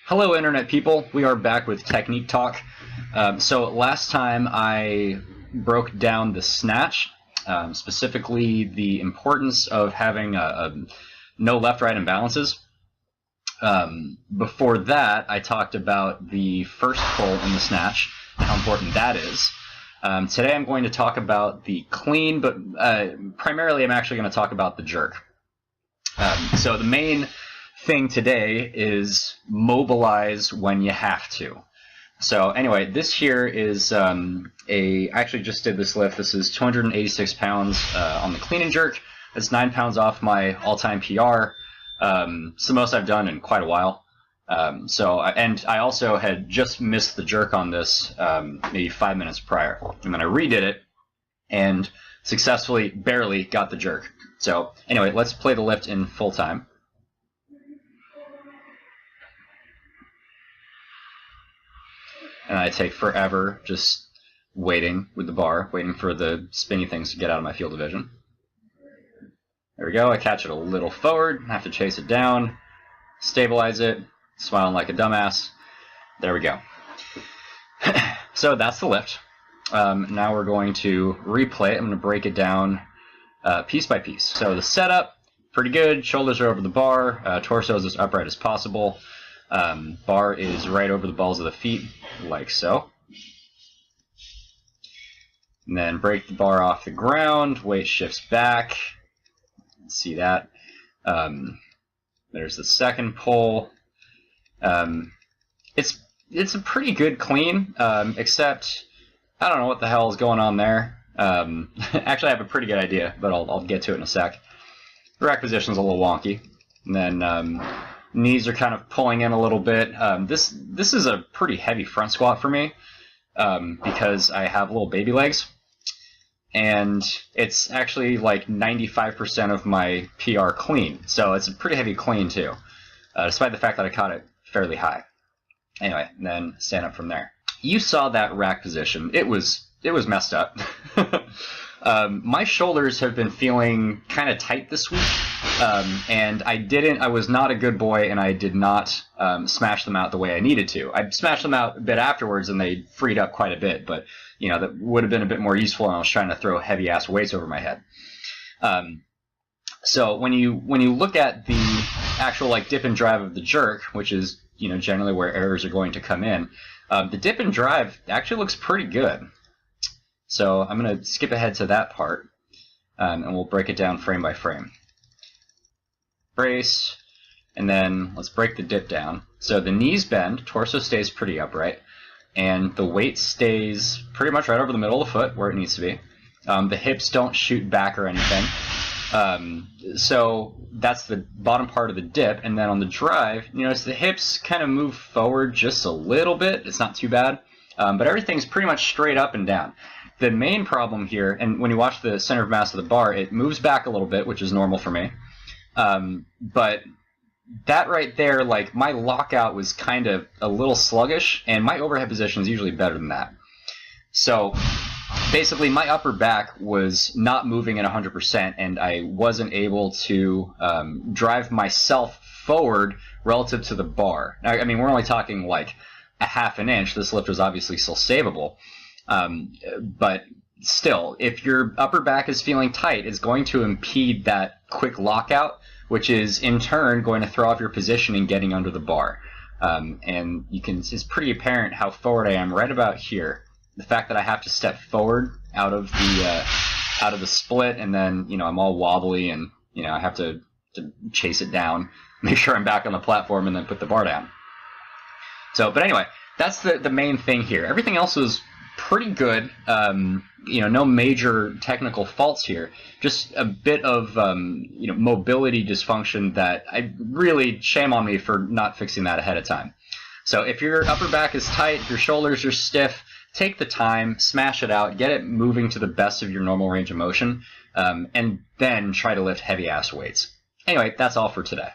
Hello Internet people, we are back with Technique Talk. So last time I broke down the snatch, specifically the importance of having no left-right imbalances. Before that, I talked about the first pull in the snatch, how important that is. Today I'm going to talk about the clean, but primarily I'm actually going to talk about the jerk. So the main thing today is mobilize when you have to. So anyway, this here is I actually just did this lift. This is 286 pounds on the clean and jerk. That's 9 pounds off my all-time PR. It's the most I've done in quite a while. And I also had just missed the jerk on this maybe 5 minutes prior, and then I redid it and successfully barely got the jerk. So anyway, let's play the lift in full time. And I take forever just waiting with the bar, waiting for the spinny things to get out of my field of vision. There we go. I catch it a little forward, have to chase it down, stabilize it, smiling like a dumbass. There we go. So that's the lift. Now we're going to replay it. I'm going to break it down piece by piece. So the setup, pretty good. Shoulders are over the bar. Torso is as upright as possible. Bar is right over the balls of the feet, like so. And then break the bar off the ground. Weight shifts back. See that? There's the second pull. It's a pretty good clean, except I don't know what the hell is going on there. Actually, I have a pretty good idea, but I'll get to it in a sec. The rack position's a little wonky, and then knees are kind of pulling in a little bit. This is a pretty heavy front squat for me because I have little baby legs, and it's actually like 95% of my PR clean, so it's a pretty heavy clean too, despite the fact that I caught it fairly high. Anyway, and then stand up from there. You saw that rack position. It was messed up. My shoulders have been feeling kind of tight this week, and I was not a good boy, and I did not smash them out the way I needed to. I smashed them out a bit afterwards, and they freed up quite a bit, but you know, that would have been a bit more useful when I was trying to throw heavy ass weights over my head. So when you look at the actual like dip and drive of the jerk, which is generally where errors are going to come in, the dip and drive actually looks pretty good. So I'm going to skip ahead to that part, and we'll break it down frame by frame. Brace, and then let's break the dip down. So the knees bend, torso stays pretty upright, and the weight stays pretty much right over the middle of the foot where it needs to be. The hips don't shoot back or anything. So that's the bottom part of the dip, and then on the drive, notice the hips kind of move forward just a little bit. It's not too bad, but everything's pretty much straight up and down. The main problem here, and when you watch the center of mass of the bar, it moves back a little bit, which is normal for me. But that right there, like my lockout was kind of a little sluggish, and my overhead position is usually better than that. So basically, my upper back was not moving at 100%, and I wasn't able to drive myself forward relative to the bar. I mean, we're only talking like a half an inch. This lift was obviously still savable. But still, if your upper back is feeling tight, it's going to impede that quick lockout, which is in turn going to throw off your position in getting under the bar. And it's pretty apparent how forward I am right about here. The fact that I have to step forward out of the split, and then I'm all wobbly, and I have to chase it down, make sure I'm back on the platform, and then put the bar down. So, but anyway, that's the main thing here. Everything else was pretty good. No major technical faults here. Just a bit of mobility dysfunction that I really shame on me for not fixing that ahead of time. So if your upper back is tight, if your shoulders are stiff, take the time, smash it out, get it moving to the best of your normal range of motion, and then try to lift heavy ass weights. Anyway, that's all for today.